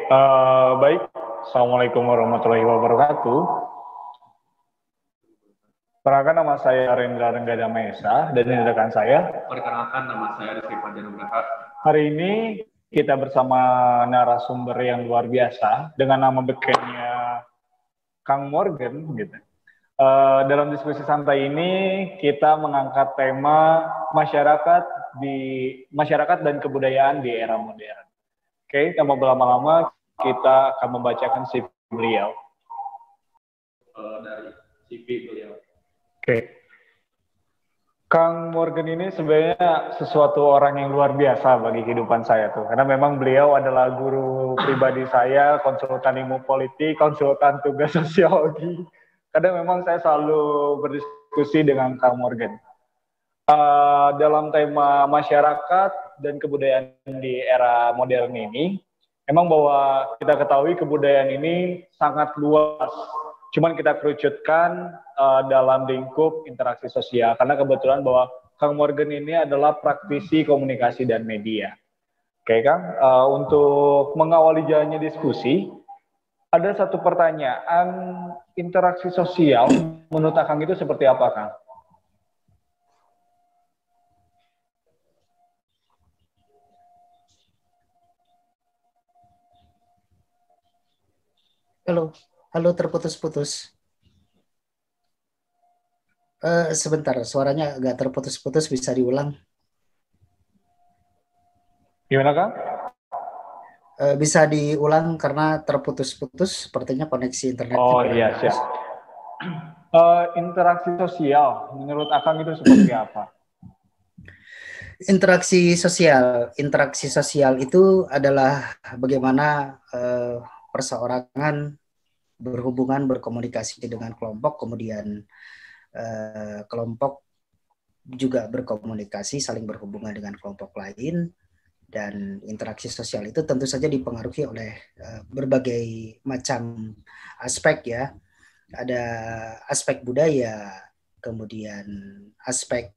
Baik. Assalamualaikum warahmatullahi wabarakatuh. Perkenalkan, nama saya Rendra Renggada Maesa dan ini rekan saya. Perkenalkan, nama saya Rizky Fajanugraha. Hari ini kita bersama narasumber yang luar biasa dengan nama bekennya Kang Morgan, gitu. Dalam diskusi santai ini kita mengangkat tema masyarakat dan kebudayaan di era modern. Oke, tanpa berlama-lama kita akan membacakan CV beliau. Dari CV beliau. Oke. Kang Morgan ini sebenarnya sesuatu orang yang luar biasa bagi kehidupan saya tuh. Karena memang beliau adalah guru pribadi saya, konsultan ilmu politik, konsultan tugas sosiologi. Kadang memang saya selalu berdiskusi dengan Kang Morgan. Dalam tema masyarakat dan kebudayaan di era modern ini, memang bahwa kita ketahui kebudayaan ini sangat luas. Cuman kita kerucutkan dalam lingkup interaksi sosial. Karena kebetulan bahwa Kang Morgan ini adalah praktisi komunikasi dan media. Oke Kang, untuk mengawali jalannya diskusi, ada satu pertanyaan, interaksi sosial menurut Kang itu seperti apa Kang? Halo, terputus-putus. Sebentar, suaranya agak terputus-putus, bisa diulang? Gimana Kang? Bisa diulang karena terputus-putus, sepertinya koneksi internetnya. Oh iya, siap. Interaksi sosial, menurut Akang itu seperti apa? Interaksi sosial itu adalah bagaimana perseorangan berhubungan, berkomunikasi dengan kelompok, kemudian kelompok juga berkomunikasi, saling berhubungan dengan kelompok lain, dan interaksi sosial itu tentu saja dipengaruhi oleh berbagai macam aspek ya. Ada aspek budaya, kemudian aspek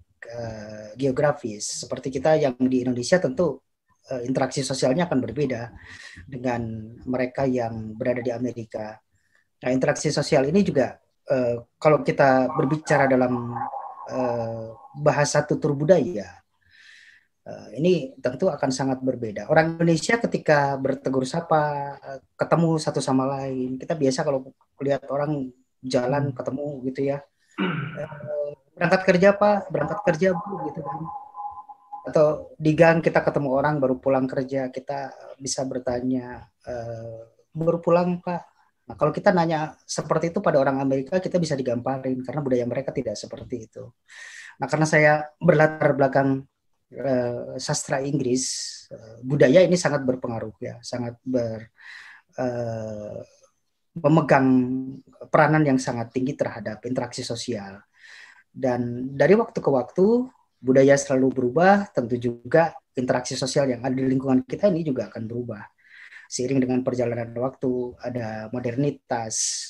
geografis. Seperti kita yang di Indonesia tentu interaksi sosialnya akan berbeda dengan mereka yang berada di Amerika. Nah, interaksi sosial ini juga kalau kita berbicara dalam bahasa tutur budaya, ini tentu akan sangat berbeda. Orang Indonesia ketika bertegur sapa, ketemu satu sama lain, kita biasa kalau lihat orang jalan ketemu gitu ya, berangkat kerja Pak, berangkat kerja Bu, gitu kan. Atau di gang kita ketemu orang baru pulang kerja, kita bisa bertanya, baru pulang Pak. Nah, kalau kita nanya seperti itu pada orang Amerika, kita bisa digamparin karena budaya mereka tidak seperti itu. Nah, karena saya berlatar belakang sastra Inggris, budaya ini sangat berpengaruh ya, sangat memegang peranan yang sangat tinggi terhadap interaksi sosial. Dan dari waktu ke waktu, budaya selalu berubah, tentu juga interaksi sosial yang ada di lingkungan kita ini juga akan berubah. Seiring dengan perjalanan waktu, ada modernitas,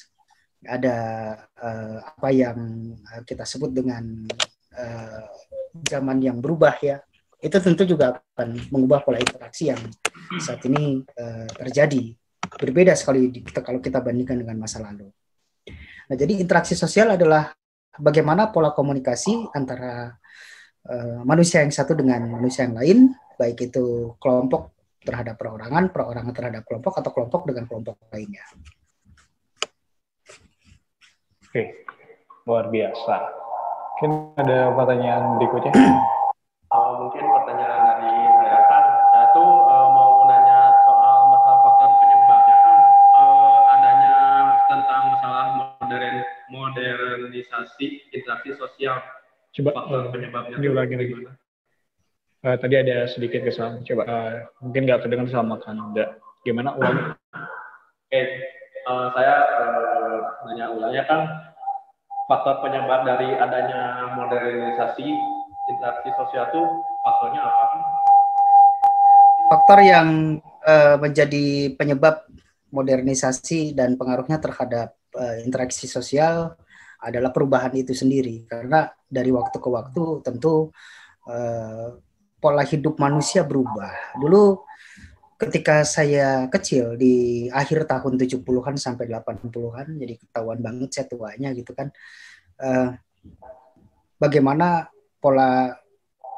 ada apa yang kita sebut dengan zaman yang berubah ya. Itu tentu juga akan mengubah pola interaksi yang saat ini terjadi. Berbeda sekali kalau kita bandingkan dengan masa lalu. Nah, jadi interaksi sosial adalah bagaimana pola komunikasi antara manusia yang satu dengan manusia yang lain, baik itu kelompok terhadap perorangan terhadap kelompok, atau kelompok dengan kelompok lainnya. Oke, luar biasa. Mungkin ada pertanyaan berikutnya? Mungkin pertanyaan dari saya kan, saya tuh mau nanya soal masalah faktor penyebabnya kan, adanya tentang masalah modernisasi interaksi sosial. Coba faktor penyebabnya diulangi lagi. Tadi ada sedikit kesalahan. Coba mungkin nggak terdengar sama kan? Gimana ulang? Oke, saya nanya ulangnya kan, faktor penyebab dari adanya modernisasi interaksi sosial itu faktornya apa? Faktor yang menjadi penyebab modernisasi dan pengaruhnya terhadap interaksi sosial adalah perubahan itu sendiri. Karena dari waktu ke waktu tentu pola hidup manusia berubah. Dulu ketika saya kecil di akhir tahun 70-an sampai 80-an, jadi ketahuan banget saya tuanya gitu kan. Bagaimana pola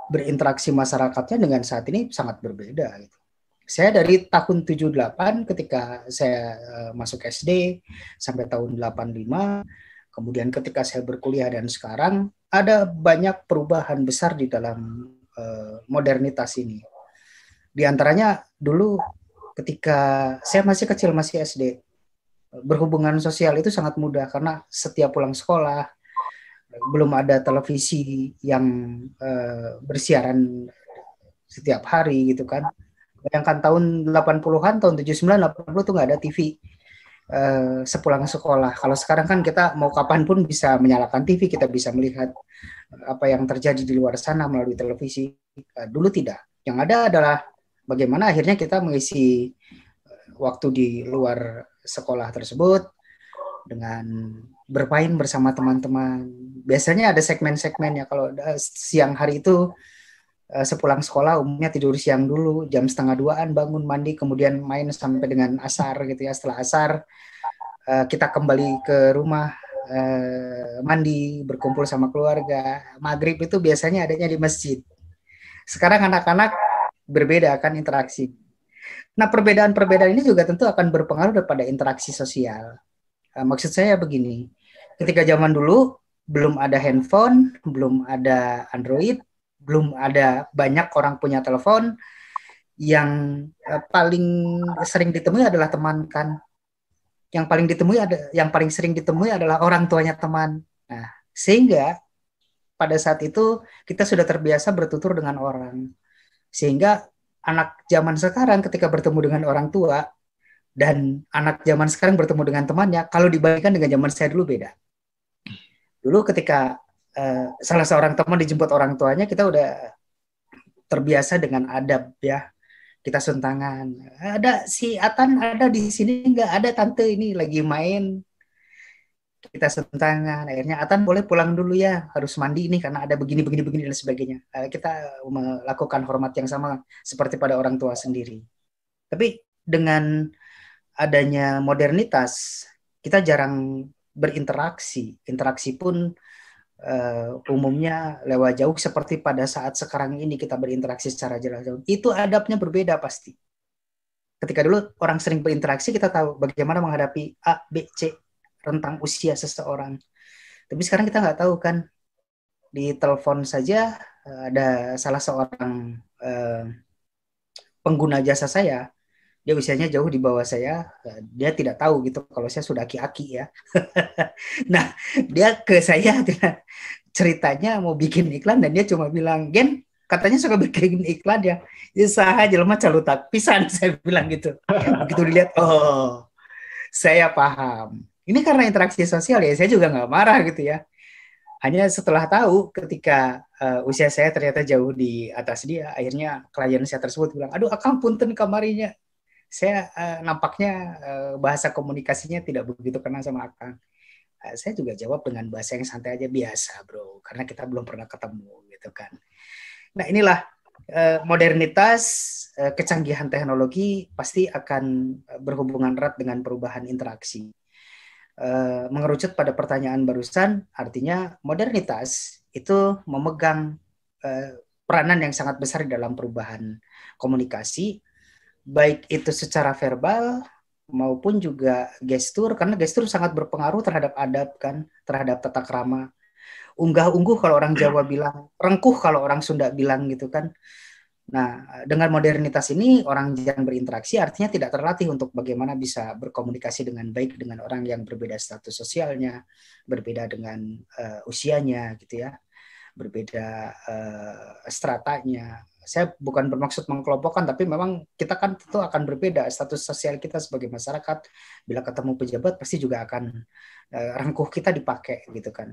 berinteraksi masyarakatnya dengan saat ini sangat berbeda gitu. Saya dari tahun 78 ketika saya masuk SD sampai tahun 85, kemudian ketika saya berkuliah dan sekarang ada banyak perubahan besar di dalam modernitas ini. Di antaranya dulu ketika saya masih kecil, masih SD, berhubungan sosial itu sangat mudah karena setiap pulang sekolah, belum ada televisi yang bersiaran setiap hari gitu kan. Bayangkan tahun 80-an, tahun 79, 80 tuh nggak ada TV sepulang sekolah. Kalau sekarang kan kita mau kapanpun bisa menyalakan TV, kita bisa melihat apa yang terjadi di luar sana melalui televisi. Dulu tidak. Yang ada adalah bagaimana akhirnya kita mengisi waktu di luar sekolah tersebut dengan bermain bersama teman-teman. Biasanya ada segmen-segmennya. Kalau siang hari itu sepulang sekolah umumnya tidur siang dulu, jam 1:30 bangun mandi, kemudian main sampai dengan asar gitu ya. Setelah asar kita kembali ke rumah, mandi, berkumpul sama keluarga. Maghrib itu biasanya adanya di masjid. Sekarang anak-anak berbeda kan interaksi. Nah, perbedaan-perbedaan ini juga tentu akan berpengaruh pada interaksi sosial. Maksud saya begini, ketika zaman dulu belum ada handphone, belum ada Android, belum ada banyak orang punya telepon, yang paling sering ditemui adalah teman kan. Yang paling sering ditemui adalah orang tuanya teman. Nah, sehingga pada saat itu kita sudah terbiasa bertutur dengan orang. Sehingga anak zaman sekarang ketika bertemu dengan orang tua dan anak zaman sekarang bertemu dengan temannya, kalau dibandingkan dengan zaman saya dulu beda. Dulu ketika salah seorang teman dijemput orang tuanya, kita udah terbiasa dengan adab ya. Kita suntangan. Ada si Atan ada di sini nggak? Ada tante ini lagi main. Kita suntangan. Akhirnya Atan boleh pulang dulu ya. Harus mandi nih karena ada begini dan sebagainya. Kita melakukan hormat yang sama seperti pada orang tua sendiri. Tapi dengan adanya modernitas, kita jarang berinteraksi. Interaksi pun umumnya lewat jauh seperti pada saat sekarang ini kita berinteraksi secara jarak jauh. Itu adabnya berbeda pasti. Ketika dulu orang sering berinteraksi, kita tahu bagaimana menghadapi A, B, C, rentang usia seseorang. Tapi sekarang kita nggak tahu kan. Di telepon saja ada salah seorang pengguna jasa saya, dia usianya jauh di bawah saya, dia tidak tahu gitu kalau saya sudah aki-aki ya. Nah, dia ke saya ceritanya mau bikin iklan dan dia cuma bilang, Gen, katanya suka bikin iklan ya. Usaha jelema calutak pisan, saya bilang gitu. Begitu dilihat, oh, saya paham. Ini karena interaksi sosial ya, saya juga nggak marah gitu ya. Hanya setelah tahu ketika usia saya ternyata jauh di atas dia, akhirnya klien saya tersebut bilang, aduh akang punten kamarinya. Saya nampaknya bahasa komunikasinya tidak begitu kenal sama akang. Saya juga jawab dengan bahasa yang santai aja, biasa bro, karena kita belum pernah ketemu gitu kan. Nah inilah modernitas, kecanggihan teknologi pasti akan berhubungan erat dengan perubahan interaksi. Mengerucut pada pertanyaan barusan, artinya modernitas itu memegang peranan yang sangat besar dalam perubahan komunikasi, baik itu secara verbal maupun juga gestur, karena gestur sangat berpengaruh terhadap adab kan, terhadap tata krama. Unggah-ungguh kalau orang Jawa bilang, rengkuh kalau orang Sunda bilang gitu kan. Nah, dengan modernitas ini orang yang berinteraksi artinya tidak terlatih untuk bagaimana bisa berkomunikasi dengan baik dengan orang yang berbeda status sosialnya, berbeda dengan usianya gitu ya, berbeda stratanya. Saya bukan bermaksud mengkelompokkan, tapi memang kita kan tentu akan berbeda status sosial kita sebagai masyarakat. Bila ketemu pejabat pasti juga akan rengkuh kita dipakai gitu kan.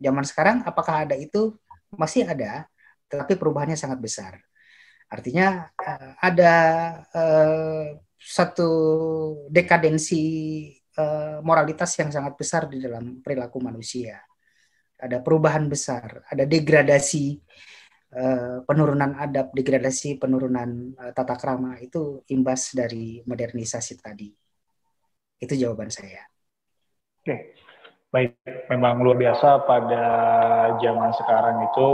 Zaman sekarang apakah ada itu? Masih ada, tetapi perubahannya sangat besar. Artinya ada satu dekadensi moralitas yang sangat besar di dalam perilaku manusia. Ada perubahan besar, ada degradasi penurunan adab, degradasi, penurunan tata krama itu imbas dari modernisasi tadi. Itu jawaban saya. Oke, baik. Memang luar biasa pada zaman sekarang itu.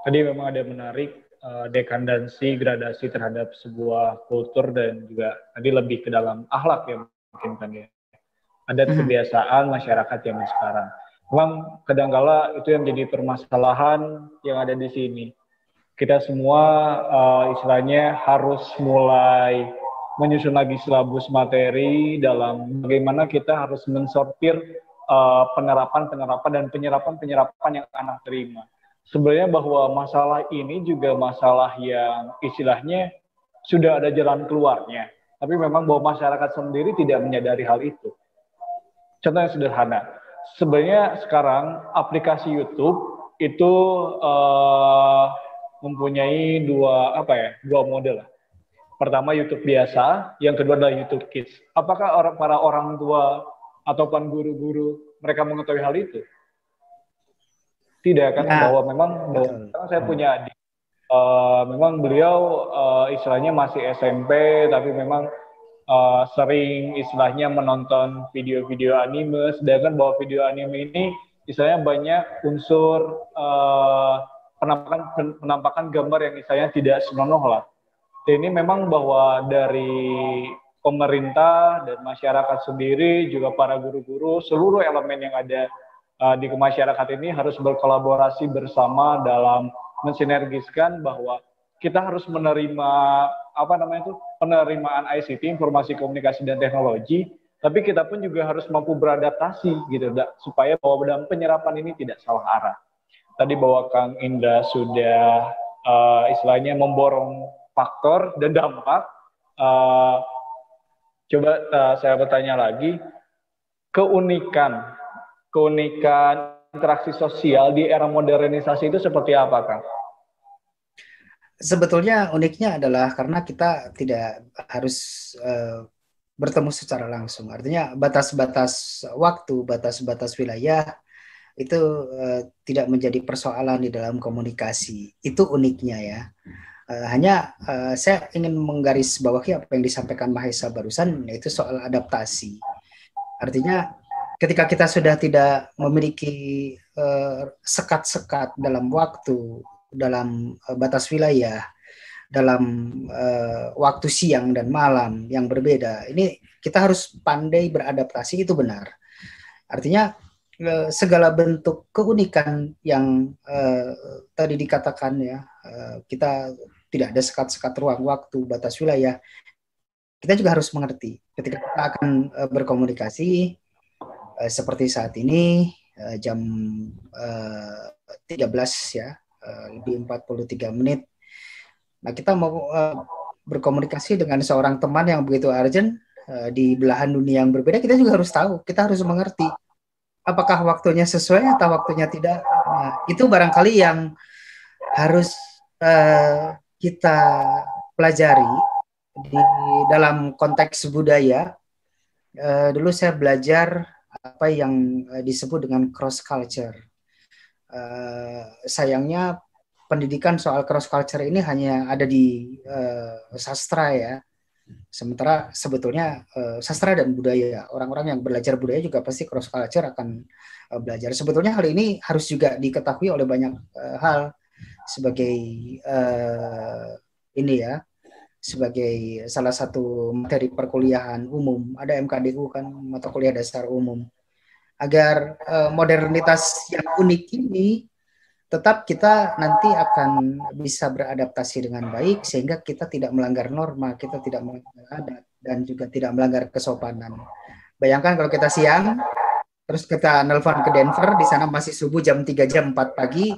Tadi memang ada menarik dekandansi, gradasi terhadap sebuah kultur dan juga tadi lebih ke dalam akhlak ya mungkin kan ya. Adat kebiasaan masyarakat zaman sekarang. Memang kadangkala itu yang jadi permasalahan yang ada di sini. Kita semua istilahnya harus mulai menyusun lagi silabus materi dalam bagaimana kita harus mensortir penerapan-penerapan dan penyerapan-penyerapan yang anak terima. Sebenarnya bahwa masalah ini juga masalah yang istilahnya sudah ada jalan keluarnya. Tapi memang bahwa masyarakat sendiri tidak menyadari hal itu. Contoh yang sederhana. Sebenarnya sekarang aplikasi YouTube itu mempunyai dua model. Pertama YouTube biasa, yang kedua adalah YouTube Kids. Apakah para orang tua ataupun guru-guru mereka mengetahui hal itu? Tidak kan, bahwa memang saya punya adik, memang beliau istilahnya masih SMP, tapi memang sering istilahnya menonton video-video anime, sedangkan bahwa video anime ini istilahnya banyak unsur penampakan gambar yang istilahnya tidak senonoh lah. Dan ini memang bahwa dari pemerintah dan masyarakat sendiri, juga para guru-guru, seluruh elemen yang ada di masyarakat ini harus berkolaborasi bersama dalam mensinergiskan bahwa kita harus menerima penerimaan ICT, informasi komunikasi dan teknologi, tapi kita pun juga harus mampu beradaptasi gitu, supaya bahwa dalam penyerapan ini tidak salah arah. Tadi bahwa Kang Indra sudah istilahnya memborong faktor dan dampak. Coba saya bertanya lagi, keunikan interaksi sosial di era modernisasi itu seperti apa, Kang? Sebetulnya uniknya adalah karena kita tidak harus bertemu secara langsung. Artinya batas-batas waktu, batas-batas wilayah itu tidak menjadi persoalan di dalam komunikasi. Itu uniknya ya. Hanya saya ingin menggarisbawahi apa yang disampaikan Mahesa barusan, yaitu soal adaptasi. Artinya ketika kita sudah tidak memiliki sekat-sekat dalam waktu, dalam batas wilayah, dalam waktu siang dan malam yang berbeda, ini kita harus pandai beradaptasi, itu benar. Artinya segala bentuk keunikan yang tadi dikatakan ya, kita tidak ada sekat-sekat ruang waktu, batas wilayah, kita juga harus mengerti ketika kita akan berkomunikasi seperti saat ini jam 13 ya, lebih 43 menit. Nah, kita mau berkomunikasi dengan seorang teman yang begitu urgent di belahan dunia yang berbeda, kita juga harus tahu, kita harus mengerti apakah waktunya sesuai atau waktunya tidak. Nah, itu barangkali yang harus kita pelajari di dalam konteks budaya. Dulu saya belajar apa yang disebut dengan cross culture. Sayangnya pendidikan soal cross culture ini hanya ada di sastra ya. Sementara sebetulnya sastra dan budaya, orang-orang yang belajar budaya juga pasti cross culture akan belajar. Sebetulnya hal ini harus juga diketahui oleh banyak hal sebagai ini ya, sebagai salah satu materi perkuliahan umum. Ada MKDU kan, mata kuliah dasar umum. Agar modernitas yang unik ini tetap kita nanti akan bisa beradaptasi dengan baik sehingga kita tidak melanggar norma, kita tidak melanggar adat, dan juga tidak melanggar kesopanan. Bayangkan kalau kita siang, terus kita nelpon ke Denver, di sana masih subuh jam 3 jam 4 pagi,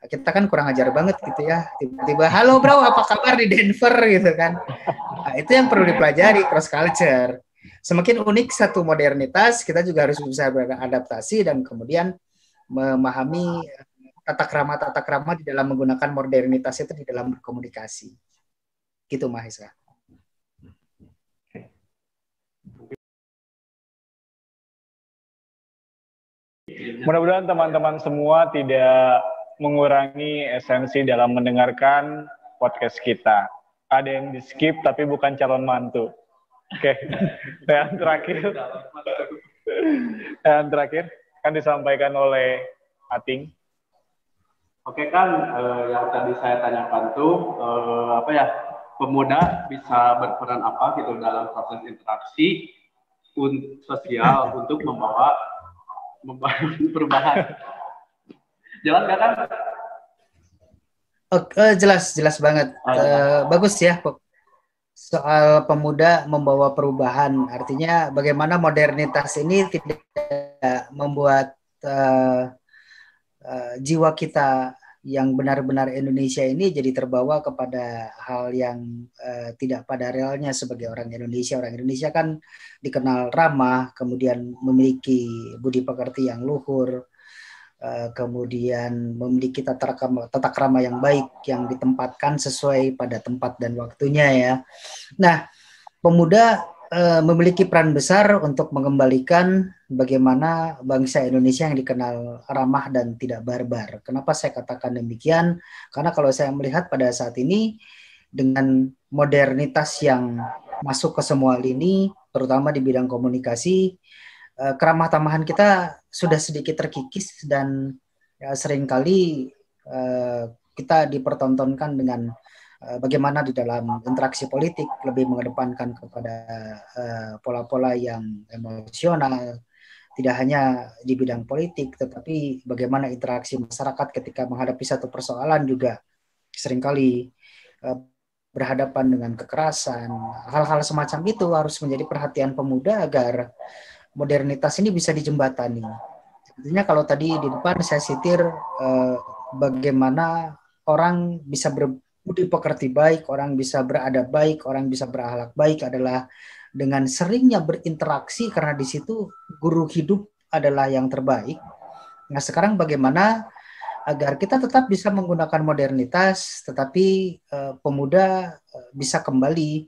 kita kan kurang ajar banget gitu ya. Tiba-tiba, halo bro, apa kabar di Denver gitu kan. Nah, itu yang perlu dipelajari, cross culture. Semakin unik satu modernitas, kita juga harus bisa beradaptasi dan kemudian memahami tata krama di dalam menggunakan modernitas itu di dalam berkomunikasi. Gitu Mahesa. Mudah-mudahan teman-teman semua tidak mengurangi esensi dalam mendengarkan podcast kita. Ada yang di skip tapi bukan calon mantu. Oke. Dan terakhir kan disampaikan oleh Ating. Oke kan, yang tadi saya tanyakan tuh apa ya, pemuda bisa berperan apa gitu dalam proses interaksi sosial untuk membawa perubahan. Jelas nggak kan? Jelas banget. Bagus ya soal pemuda membawa perubahan. Artinya bagaimana modernitas ini tidak membuat jiwa kita yang benar-benar Indonesia ini jadi terbawa kepada hal yang tidak pada realnya sebagai orang Indonesia. Orang Indonesia kan dikenal ramah, kemudian memiliki budi pekerti yang luhur, kemudian memiliki tata krama yang baik yang ditempatkan sesuai pada tempat dan waktunya ya. Nah, pemuda memiliki peran besar untuk mengembalikan bagaimana bangsa Indonesia yang dikenal ramah dan tidak barbar. Kenapa saya katakan demikian? Karena kalau saya melihat pada saat ini dengan modernitas yang masuk ke semua lini, terutama di bidang komunikasi, keramah tamahan kita sudah sedikit terkikis dan seringkali kita dipertontonkan dengan bagaimana di dalam interaksi politik lebih mengedepankan kepada pola-pola yang emosional, tidak hanya di bidang politik, tetapi bagaimana interaksi masyarakat ketika menghadapi satu persoalan juga seringkali berhadapan dengan kekerasan. Hal-hal semacam itu harus menjadi perhatian pemuda agar modernitas ini bisa dijembatani. Artinya kalau tadi di depan saya sitir bagaimana orang bisa budi pekerti baik, orang bisa beradab baik, orang bisa berakhlak baik adalah dengan seringnya berinteraksi, karena di situ guru hidup adalah yang terbaik. Nah, sekarang bagaimana agar kita tetap bisa menggunakan modernitas, tetapi pemuda bisa kembali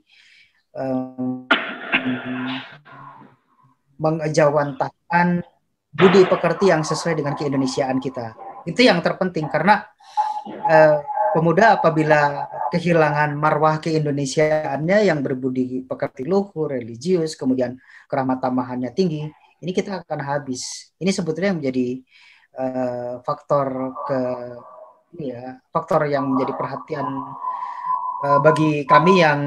mengejawantahkan budi pekerti yang sesuai dengan keindonesiaan kita. Itu yang terpenting, karena pemuda apabila kehilangan marwah keindonesiaannya yang berbudi pekerti luhur, religius, kemudian keramah tamahannya tinggi, ini kita akan habis. Ini sebetulnya menjadi faktor yang menjadi perhatian bagi kami yang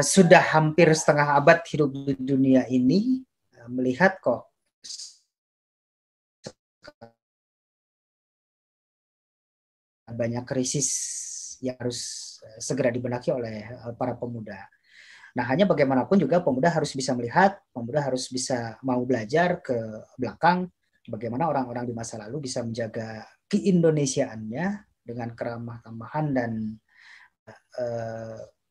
sudah hampir setengah abad hidup di dunia ini, melihat kok banyak krisis yang harus segera dibenahi oleh para pemuda. Nah, hanya bagaimanapun juga pemuda harus bisa melihat, pemuda harus bisa mau belajar ke belakang, bagaimana orang-orang di masa lalu bisa menjaga keindonesiaannya dengan keramah tamahan dan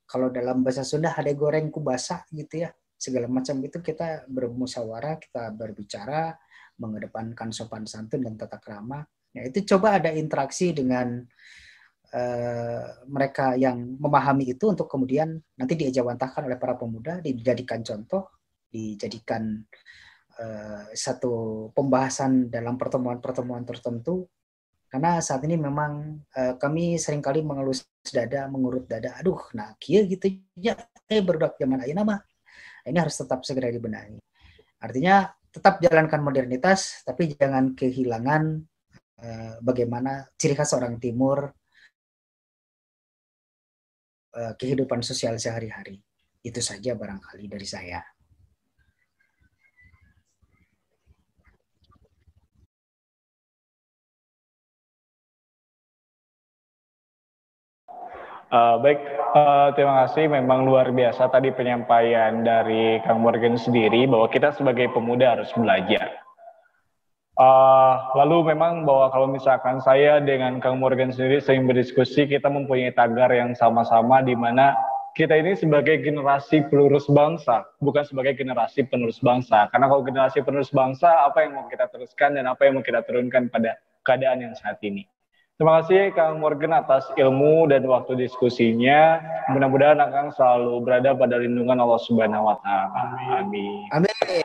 kalau dalam bahasa Sunda hade goreng kubasa gitu ya, segala macam itu kita bermusyawarah, kita berbicara, mengedepankan sopan santun dan tata krama. Nah, itu coba ada interaksi dengan mereka yang memahami itu untuk kemudian nanti diejawantahkan oleh para pemuda, dijadikan contoh, dijadikan satu pembahasan dalam pertemuan-pertemuan tertentu. Karena saat ini memang kami seringkali mengelus dada, mengurut dada. Aduh, nah kieu gitu ya, berdak zaman ayeuna mah. Ini harus tetap segera dibenahi. Artinya tetap jalankan modernitas, tapi jangan kehilangan bagaimana ciri khas orang Timur, kehidupan sosial sehari-hari. Itu saja barangkali dari saya. Baik, terima kasih. Memang luar biasa tadi penyampaian dari Kang Morgan sendiri bahwa kita sebagai pemuda harus belajar. Lalu memang bahwa kalau misalkan saya dengan Kang Morgan sendiri sering berdiskusi, kita mempunyai tagar yang sama-sama di mana kita ini sebagai generasi penerus bangsa, bukan sebagai generasi penerus bangsa. Karena kalau generasi penerus bangsa, apa yang mau kita teruskan dan apa yang mau kita turunkan pada keadaan yang saat ini. Terima kasih Kang Morgan atas ilmu dan waktu diskusinya. Mudah-mudahan Kang selalu berada pada lindungan Allah Subhanahu wa Taala. Amin. Amin.